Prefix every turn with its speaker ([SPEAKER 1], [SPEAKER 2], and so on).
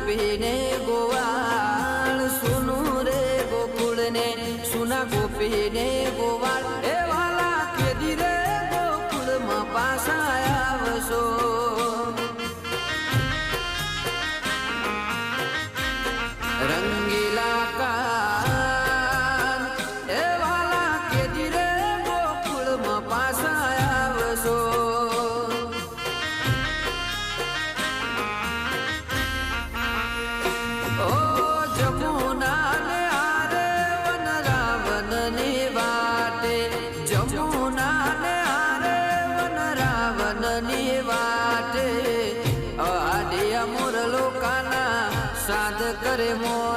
[SPEAKER 1] गोपी ने गोवाल सुनु रे गोकुल ने सुना गोपी ने गोवाल ए वाला के रे गोकुल में पासा आवशो रंगीला कान ए वाला के रे गोकुल में पासा आवशो मोर लोकाना साध करे मोर